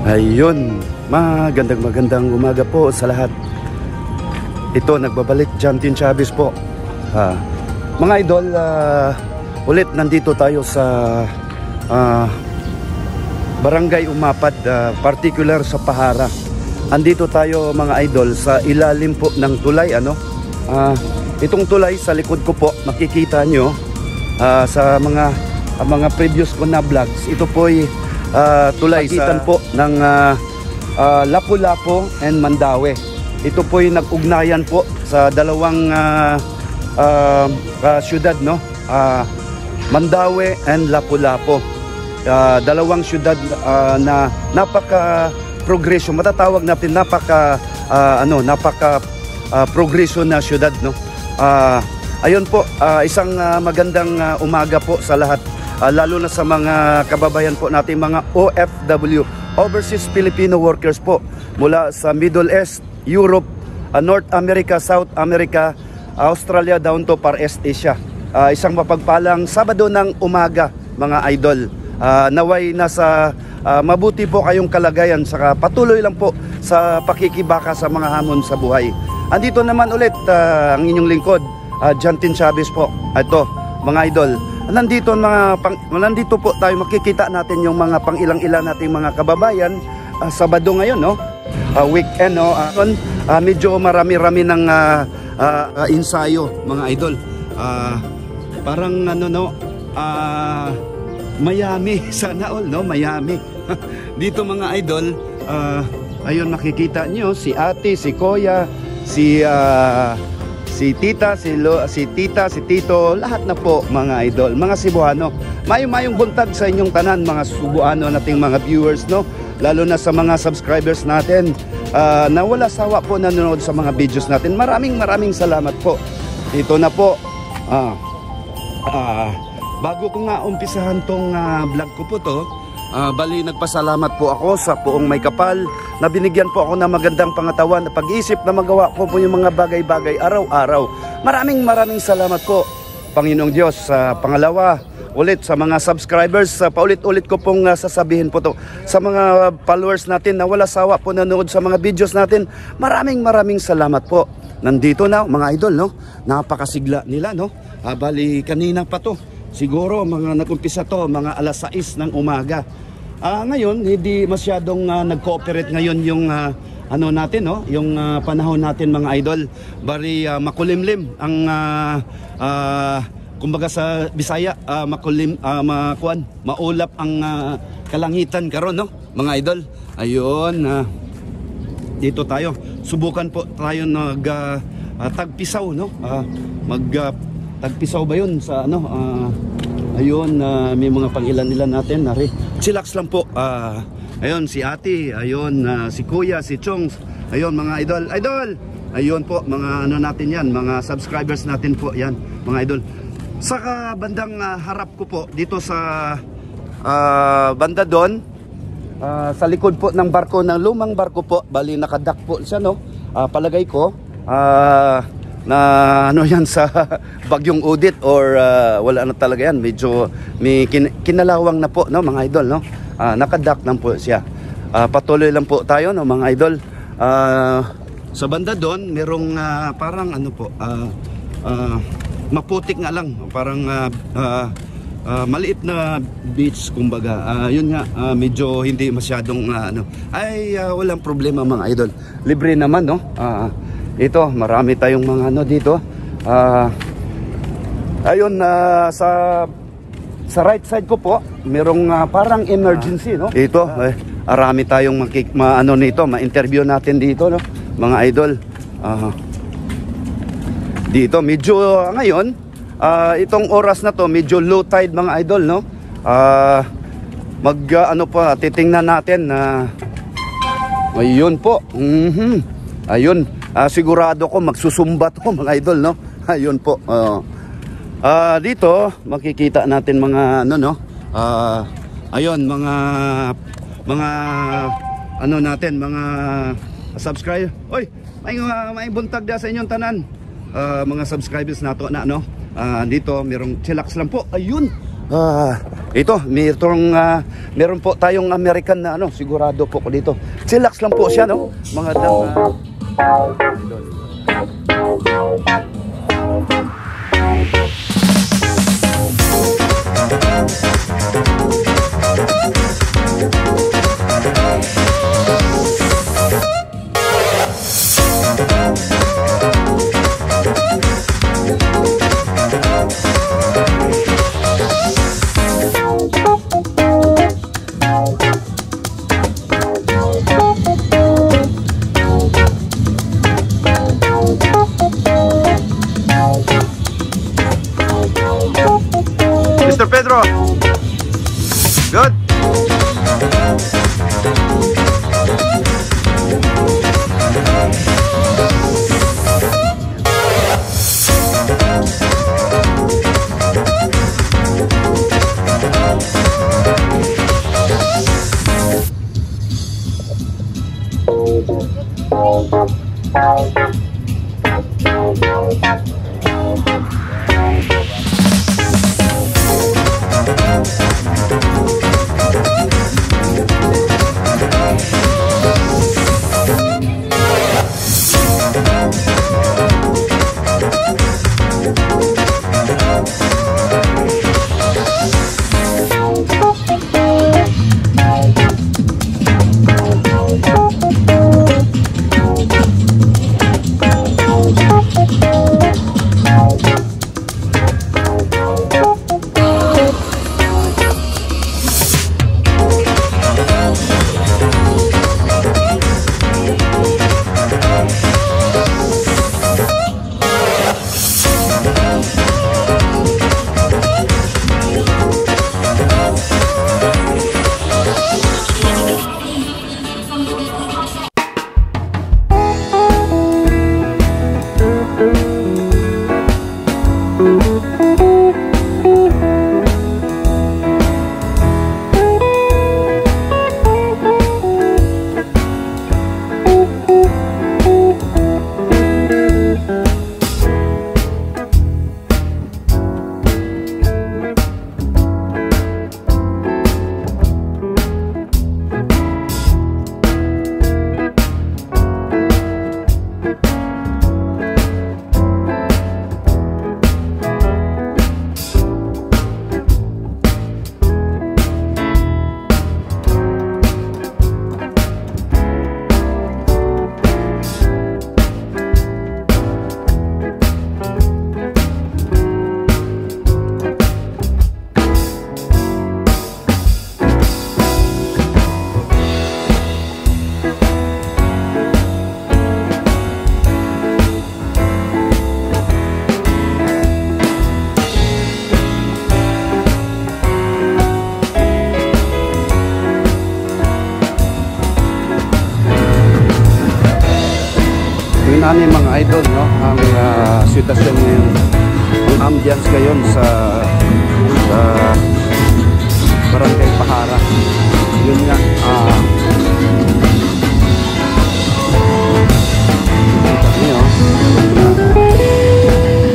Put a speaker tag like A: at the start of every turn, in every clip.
A: Ayun, magandang umaga po sa lahat. Ito, nagbabalik Jantin Chavez po. Mga idol, ulit nandito tayo sa Barangay Umapad, particular sa Pahara. Andito tayo mga idol sa ilalim po ng tulay. Itong tulay sa likod ko po, makikita nyo sa mga previous ko na vlogs. Ito po ay tulay sa po ng Lapu-Lapu and Mandaue. Ito po ay nag-ugnayan po sa dalawang syudad, no? Mandaue and Lapu-Lapu. Dalawang syudad na napaka-progresyon, matatawag natin napaka-progresyon na syudad, no? Ayun po, isang magandang umaga po sa lahat. Lalo na sa mga kababayan po natin, mga OFW, Overseas Filipino Workers po, mula sa Middle East, Europe, North America, South America, Australia, down to Far East Asia. Isang mapagpalang Sabado ng umaga mga idol. Naway nasa mabuti po kayong kalagayan, saka patuloy lang po sa pakikibaka sa mga hamon sa buhay. Andito naman ulit ang inyong lingkod, Jantin Chavez po. Ito mga idol, nandito po tayo, makikita natin yung mga pang-ilang-ilan nating mga kababayan. Sabado ngayon, no? Weekend, no? Medyo marami-rami ng ensayo mga idol. Parang Miami, sana all, no? Miami. Dito mga idol, ayun makikita nyo si ate, si kuya, si tita, si tito, lahat na po mga idol, mga Cebuano. Mayong buntag sa inyong tanan mga Cebuano nating mga viewers, no? Lalo na sa mga subscribers natin na wala sawa po nanonood sa mga videos natin. Maraming salamat po. Ito na po. Bago ko nga umpisahan tong vlog ko po to, bali nagpasalamat po ako sa Poong May Kapal na binigyan po ako ng magandang pangatawan na pag-iisip na magawa ko po yung mga bagay-bagay araw-araw. Maraming salamat po, Panginoong Diyos. Pangalawa, ulit sa mga subscribers, paulit-ulit ko pong sasabihin po to sa mga followers natin na wala sawa po nanood sa mga videos natin. Maraming salamat po. Nandito na mga idol, no? Napakasigla nila, no? Bali kanina pa to. Siguro mga nag-umpisa to mga alas 6 ng umaga. Ngayon hindi masyadong nag-cooperate ngayon yung natin, no? Yung panahon natin mga idol. Bari makulimlim ang kumbaga sa Bisaya, maulap ang kalangitan karon, no? Mga idol. Ayun, dito tayo. Subukan po tayo tagpisaw, no? Tagpisaw ba yun sa ayun, may mga pangilan-ilan natin. Chillax lang po. Ayun, si ate, ayun, si kuya, si Chong. Ayun, mga idol. Ayun po, mga natin yan, mga subscribers natin po yan, mga idol. Saka bandang harap ko po, dito sa banda doon, sa likod po ng barko, ng lumang barko po, bali nakadak po siya, no? Palagay ko, na yan sa Bagyong Udit or wala na talaga yan, medyo may kinalawang na po, no mga idol, no? Nakadak lang po siya. Patuloy lang po tayo, no mga idol. Sa banda doon merong parang maputik nga lang, parang maliit na beach kumbaga. Yun nga, medyo hindi masyadong walang problema mga idol. Libre naman, no? Ito, marami tayong mga dito. Ayun, sa right side ko po, merong parang emergency, no? Ito, marami tayong ma-interview natin dito, no? Mga idol. Dito, medyo ngayon, itong oras na to, medyo low tide mga idol, no? Titingnan natin na ayun po. Ayun. Sigurado ko magsusumba to mga idol, no? Ayun po. Dito makikita natin mga ayun, mga natin, mga subscribe. Oy, may buntag da sa inyong tanan. Mga subscribers nato na, no? Dito merong chillax lang po. Ayun. Ito, meron po tayong American na ano, sigurado po ko dito. Chillax lang po siya, no? Mga Mr. Pedro. Good. Ani mga idol, no, ang sitwasyon ngayon, ang ambience ngayon sa Barangay Pahara. Yun nga,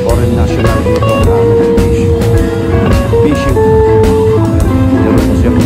A: foreign national dito na fishing. Meron po siyang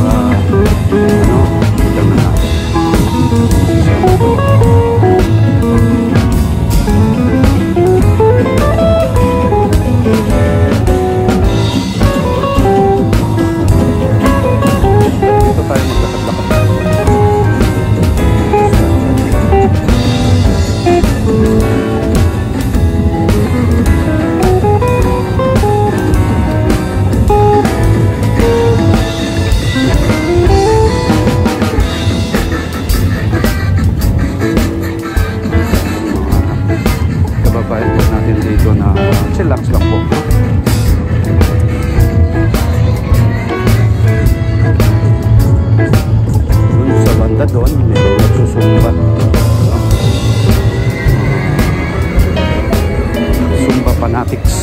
A: ito na chillax lang po. Doon sa banda doon, meron nagsusumba. Sumba fanatics.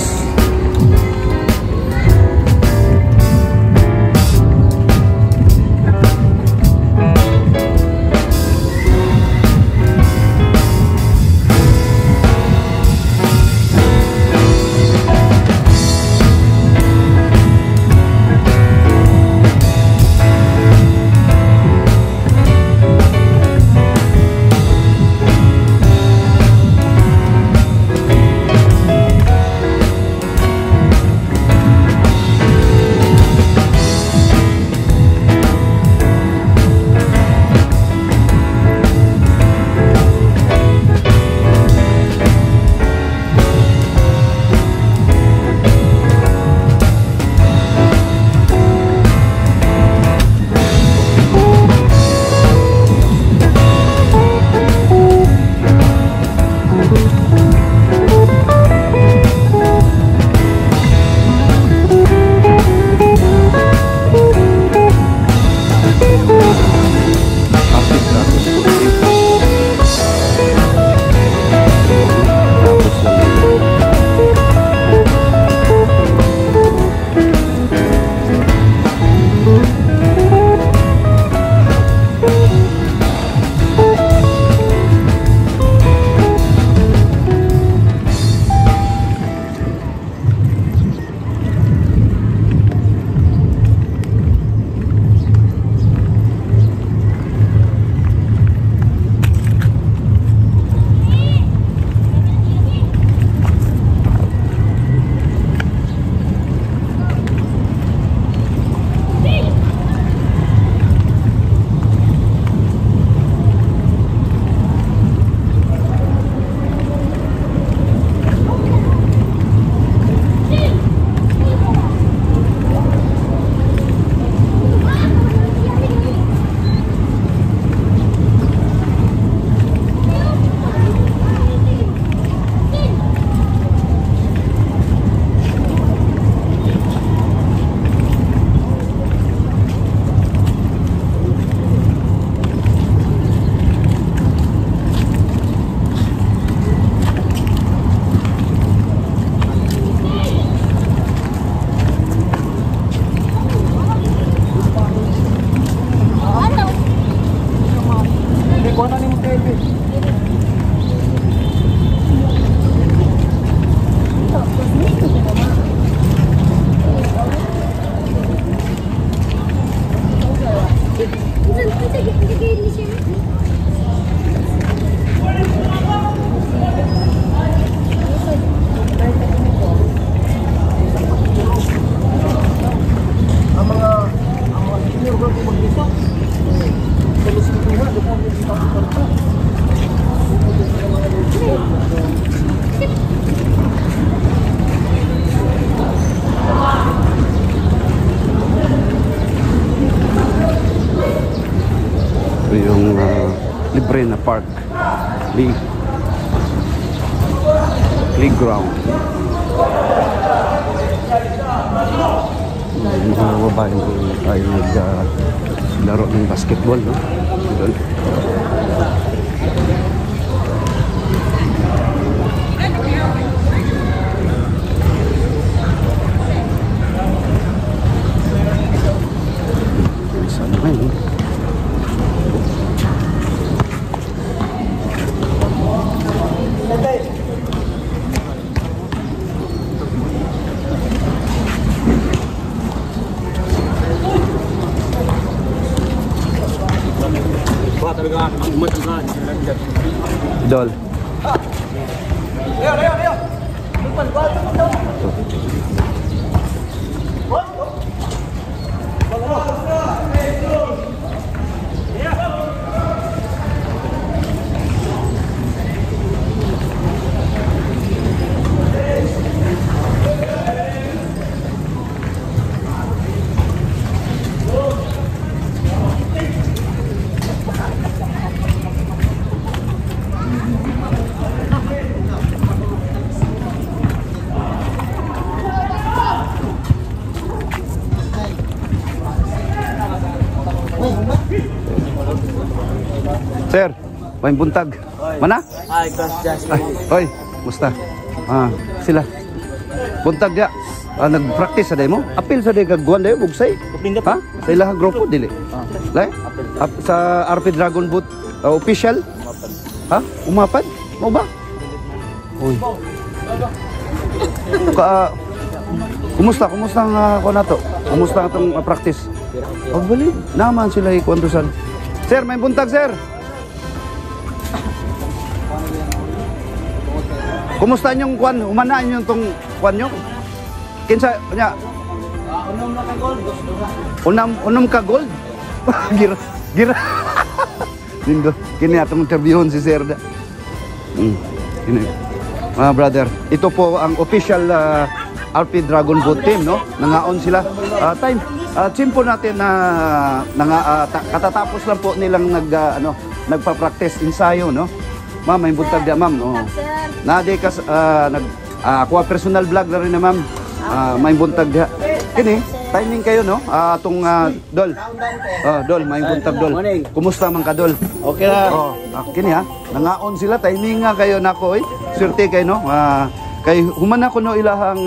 A: Yung libre na park, playground. Mga babae ay naglaro ng basketball, no? Doon. Saan na yun? Dol. Sir, may buntag. Mana?
B: Ay, just
A: Ay, oy, musta? Sila. Buntag dia. Nag-practice sa day mo? Apil sa day kagguan day bugsay. Ha? Sa ilang grupo dili. Lay? Sa RP Dragon Boot official? Ha? Umapad? Mo ba? Uy. Kumusta ang ko na to? Kumusta atong practice? Pagbalik naman sila ikwantusan. Sir, may buntag, sir. Kumusta nyong kwan? Umanaan yung tong kwan nyo? Kinsa, nya?
B: Unom na ka gold.
A: Unom ka gold? Gira. Lindo. Kini atong interviewon si Sir da. Kini. Brother, ito po ang official RP Dragon Boat team, no? Nangaon sila. Team po natin na katatapos lang po nilang nagpa-practice ensayo, no? Ma'am, may buntag dia, ma'am. Oh. Nade kas kuha personal vlog na rin na, ma'am. May buntag dia. Kini, timing kayo, no? Atong Dol. Dol, may buntag, Dol. Kumusta man ka, Dol?
B: Okay na.
A: Kini ha, nangaon sila, timing nga kayo nako, swerte kayo, no? Kay human ako no ilahang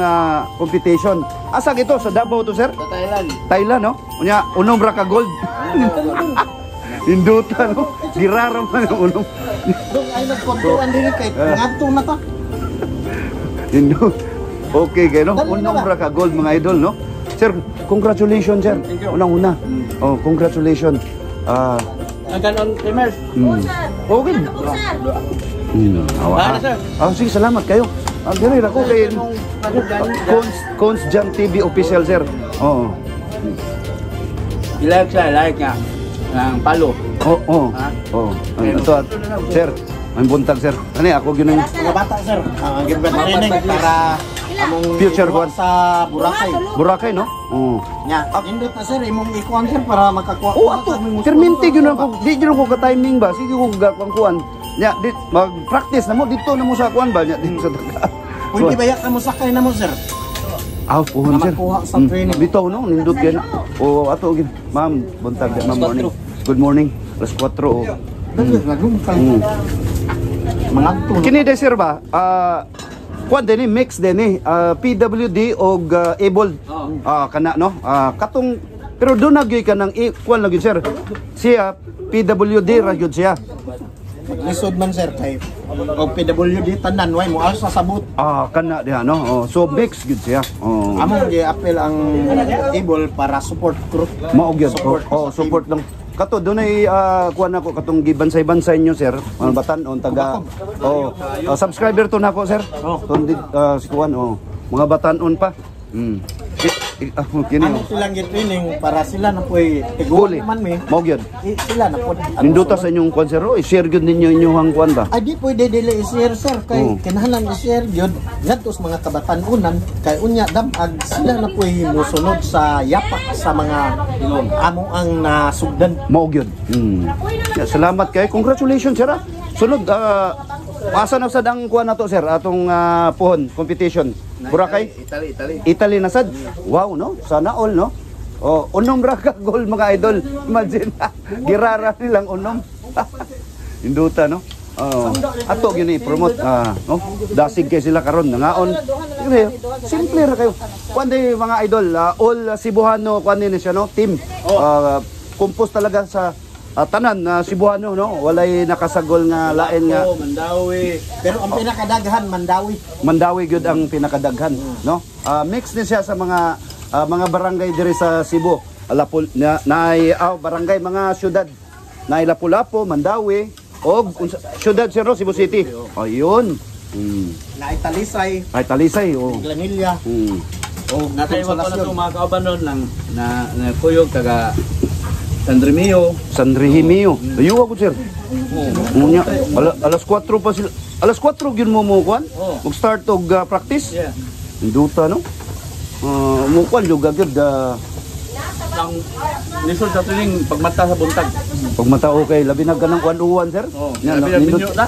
A: competition. Asa ito sa Davao to, sir?
B: Sa Thailand.
A: Thailand, no? Unya unom ra ka gold. Induta, no? Giraram man unom.
B: Dong ay nagkontuan din kay ngadto na ta.
A: Indut. Okay kayo, no? Unom ra ka gold, mga idol, no? Sir, congratulations, sir. Unang-una. Oh, congratulations.
B: Ganon primers.
A: Okay.
B: Sir.
A: Sige, salamat kayo. Ganun ako kay Cons Jam TV official, sir. Oo.
B: I-like siya, like nga. Ang palo.
A: Oo. Ito, sir. Ang buntag, sir. Ano ako ginang
B: Mga bata, sir. Ang gibet training para among
A: future one
B: sa Boracay.
A: Boracay, no? Oo.
B: Nya, indot na sir, imong ikuan sir para makakuha.
A: Ato. Perminti gyud ako. Di gyud ako ka timing ba? Sige ko gakwan. Nya, mag-practice na mo dito na mo sa kuan ba? Nya, dito sa daga.
B: Pwede ba yak na mo sakay na mo sir?
A: Puhon, sir.
B: Makuha sa training.
A: Dito, no? Nindot yan. Ato, ma'am, buntag. Ma'am, morning. Good morning. Alas 4.
B: Mga to.
A: Kini de sir ba? Kuan din mix din PWD og able. Kana no? Katong pero do nagyoy ka ng kuan lagi sir. Siya PWD ra gyud siya.
B: Lisod man sir kay og PWD tanan way mo sa sabot.
A: Kana diha no. So mix gyud siya.
B: Among gi-appeal ang able para support crew.
A: Mao gyud. Support lang. Kato dunay kuan ako katong gibansay-bansay nyo sir. Mga batan-on taga subscriber to nako sir. Tundi si kuan mga batan-on pa. Kini
B: Ano silang gitraining para sila na po'y tiguan man mi.
A: Mao gyud.
B: Sila na po.
A: Ninduta sa inyong kuan sir. I-share gyud ninyo inyong kuan ba.
B: Ay di pwede dili i-share sir kay kinahanglan i-share gyud ngadtos mga kabatan-unan kay unya damag sila na po'y mosunod sa yapak sa mga amo ang nasugdan.
A: Mao gyud. Salamat kay. Congratulations sir. Sunod asa na sad ang kuan nato sir atong pohon competition. Boracay? Italy na sad. Wow no. Sana all no. Unom ra ka goal mga idol. Imagine. Girara nilang unom. Induta no. Ato gyud ni promote no. Dasig kay sila karon nangaon. Simple ra kayo. Kuan day mga idol, all Cebuano kuan ni siya no, team. Compose talaga sa tanan na Cebuano no. Walay nakasagol nga lain nga
B: Mandawi. Pero ang pinakadaghan Mandawi.
A: Mandawi gyud ang pinakadaghan no. Mix ni siya sa mga barangay diri sa Cebu. Lapu naay barangay mga syudad. Naay Lapu-Lapu, Mandawi og syudad Cerro, Cebu City. Ayun.
B: Naay Talisay.
A: Ay Talisay
B: Glanilla.
C: Natay ko na itong mga kauban nun na kuyog taga San Remio.
A: San Remio. Ayun ako sir. Unya alas 4 pa sila. Alas 4 gyud mo kuan. Mag-start og practice.
C: Yeah.
A: Induta no. Mo kuan jud gyud
C: Ang lisod sa tuwing pagmata sa buntag.
A: pag matao kay labi na ganang kuan-uwan sir.
C: Labi na binyo na.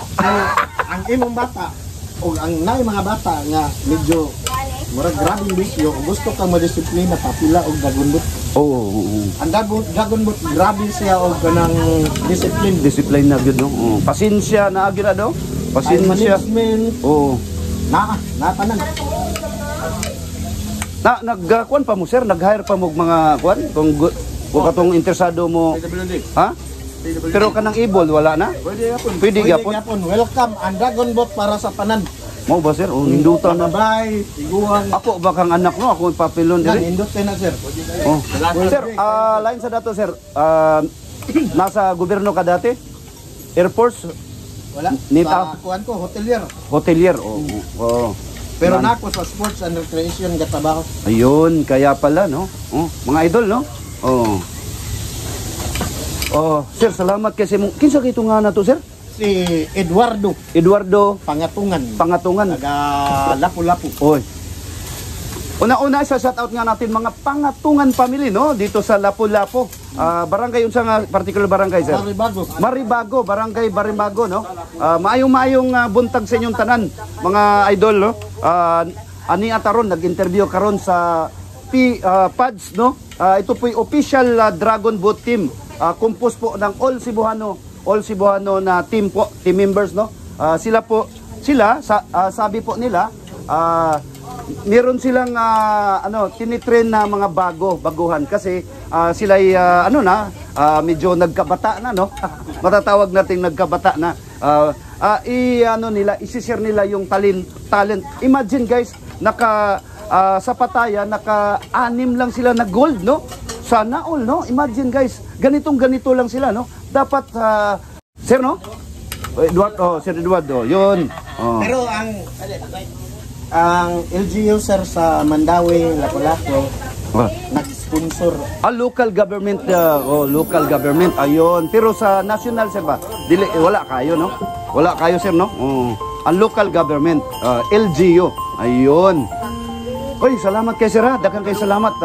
B: Ang imong bata o ang naay mga bata nga medyo murag grabing bisyo gusto kang madisiplina papila og dagunbot. Ang dagunbot grabe siya og kanang discipline.
A: Discipline na gyud no. Pasensya na gyud daw. Pasensya.
B: Management. Tanan.
A: Nagkuan pa mo sir, nag-hire pa mo mga kuan kung katong interesado mo. Ha? Pero kanang ibol wala na? Pwede gyapon.
B: Welcome ang Dragonbot para sa tanan.
A: Mao ba sir? Hinduta na.
B: Babay, tiguan.
A: Ako ba kang anak no? Ako papilon diri.
B: Hindot na sir.
A: Sir, line sa dato sir. Nasa gobyerno ka dati? Air Force?
B: Wala.
A: Nita
B: Kuan ko hotelier.
A: hotelier.
B: Pero nako sa sports and recreation gatrabaho.
A: Ayun, kaya pala no. Mga idol no. Sir, salamat kasi mo. Kinsa kito nga na to sir?
B: Si Eduardo
A: Pangatungan.
B: taga Lapu-Lapu.
A: Oy. Una-una sa shout out nga natin mga Pangatungan family no dito sa Lapu-Lapu. Barangay unsa nga particular barangay sir? Maribago, barangay Maribago no. Maayong buntag sa inyong tanan mga idol no. Ani ataron nag-interview karon sa PADS no. Ito po'y official Dragon Boat team. Composed po ng all Cebuano na team po, team members no. Sabi po nila meron silang tinitrain na mga baguhan kasi sila ay medyo nagkabata na no. Matatawag nating nagkabata na. I-share nila yung talent. Imagine guys, sa Pattaya naka-6 lang sila na gold no. Sana all no. Imagine guys, ganito lang sila no. Dapat sir no? Sir Eduardo, yun.
B: Pero ang LGU sir sa Mandawi, Lapu-Lapu, nag-sponsor.
A: Local government, local government, ayun. Pero sa national sir ba? Wala kayo no? Wala kayo sir no? Ang local government, LGU, ayun. Oy, salamat kay sir ha. Daghang kay salamat.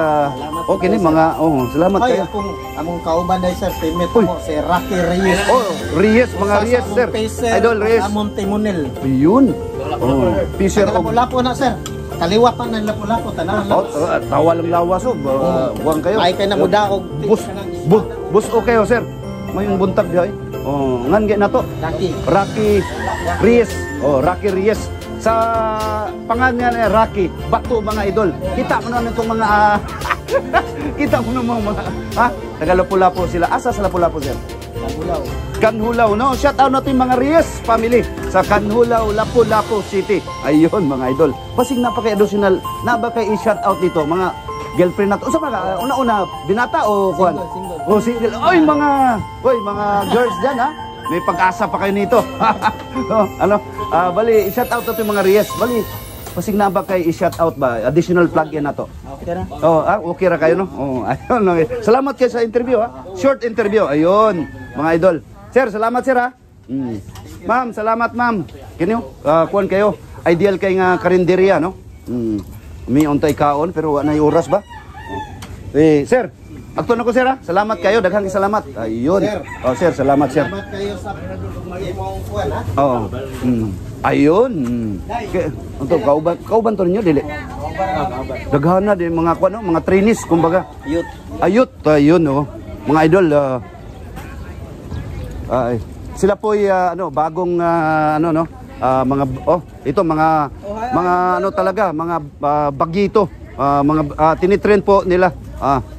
A: Okay ni mga salamat kayo.
B: Among kauban dai sir, teammate mo si Rocky Reyes.
A: Reyes, mga Reyes sir. Idol Reyes.
B: Among Timonel.
A: Ayun. Fisher og
B: Lapu-Lapu na sir. Kaliwa pa ng Lapu-Lapu tanan.
A: Tawa lang lawas buwang kayo.
B: Ay kay na mudaog.
A: Bus okay sir. Mayong buntag di ay. Ngan gyud nato. Rocky Reyes. Rocky Reyes. Sa pangalan ni Rocky, bato mga idol. Kita mo naman itong mga kita mo naman mga taga Lapu-Lapu sila. Asa sa Lapu-Lapu sir? Kanhulaw no. Shout out natin mga Reyes family sa Kanhulaw, Lapu-Lapu City. Ayun mga idol. Pasig napaka-additional na ba kay i-shout out dito mga girlfriend nato. Usa ba ka? Una-una binata o kuan? Single. Oh, single. Oy, mga girls diyan ha. May pag-asa pa kayo nito. Oh, ano? Bali, i-shout out to yung mga Reyes. Bali, pasig na ba kay i-shout out ba? Additional plug yan na to.
C: Okay ra.
A: Oh, okay ra kayo no? Oh, ayun. Okay. Salamat kayo sa interview ha. Short interview. Ayun, mga idol. Sir, salamat sir ha. Ma'am, salamat ma'am. Kinyo, kuan kayo. Ideal kay nga karinderya no? May untay kaon pero wala na oras ba? Sir, akto na ko sir ha. Salamat kayo, daghang salamat. Ayun.
B: Sir.
A: Oh, sir, salamat sir.
B: Salamat kayo sa imong kuan ha.
A: Oo. Ayun. Unto kauban to ninyo dili. Daghana din mga kuan no, mga trainees kumbaga. Ayut, ayun no. Mga idol sila po ano bagong ano no mga ito mga ano talaga mga bagito mga tinitrain po nila.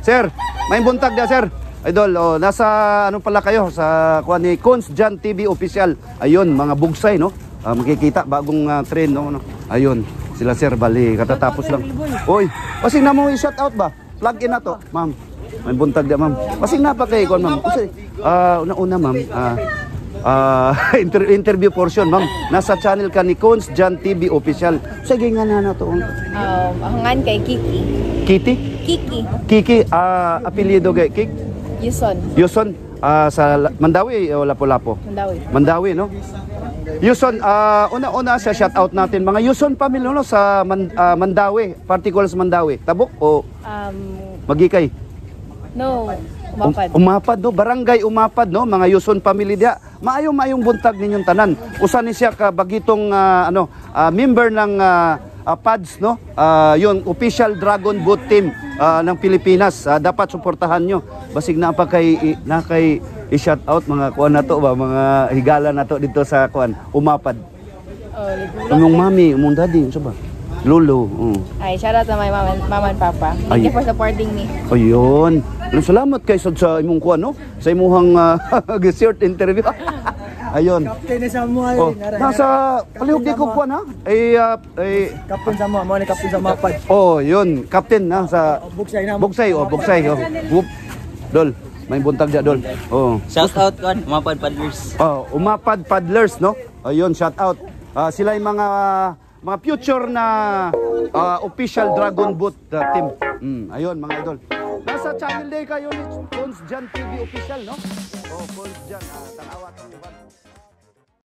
A: Sir, may buntag dia sir. Idol, nasa ano pala kayo sa kuan ni Cons Jan TV official. Ayun, mga bugsay no. Makikita bagong train no. Ayun, sila sir bali katatapos lang. Oy, pasig na mo i-shout out ba? Plug in na to, ma'am. May buntag dia ma'am. Pasig na pa kay kuan ma'am. Kasi una ma'am, interview portion ma'am. Nasa channel ka ni Cons Jan TV official. Sige nga na to.
D: Ako ngan kay Kiki.
A: Kitty? Kiki, apelyido kay Kik? Yuson, sa Mandawi o Lapu-Lapu? Mandawi, no? Yuson, una-una sa shoutout natin. Mga Yuson pamilya no, sa Mandawi, particular sa Mandawi. Tabok o Magikay?
D: No, Umapad.
A: Umapad, no? Barangay Umapad, no? Mga Yuson pamilya dia. Maayong buntag ninyong tanan. Usa ni siya ka bagitong member ng PADS, no? Yung official Dragon Boat team ng Pilipinas. Dapat suportahan nyo. Basig na pa kay i-shout out mga kuan na to ba, mga higala na to dito sa kuan Umapad. Umong mami, umong daddy, unsa ba? Lolo.
D: Ay, shout out to my mom and papa. Thank you for supporting me.
A: Ayun. Salamat kay sa imong kuan no. Sa imong short interview. Ayun.
E: Kapten sa mo ay
A: nasa palihog di ko kuan ha.
E: kapten sa mo ni kapten sa mapad.
A: Oh, yun. Captain na sa
E: Bugsay na.
A: Bugsay. Whoop. Dol. May buntag dia dol. Oh.
F: Shout out kon Umapad Paddlers.
A: Oh, Umapad Paddlers no. Ayun, shout out. Sila yung mga future na official Dragon Boat team. Ayun mga idol. Nasa channel day kayo ni Cons Jan TV official no. Oh, Cons Jan, tanawat.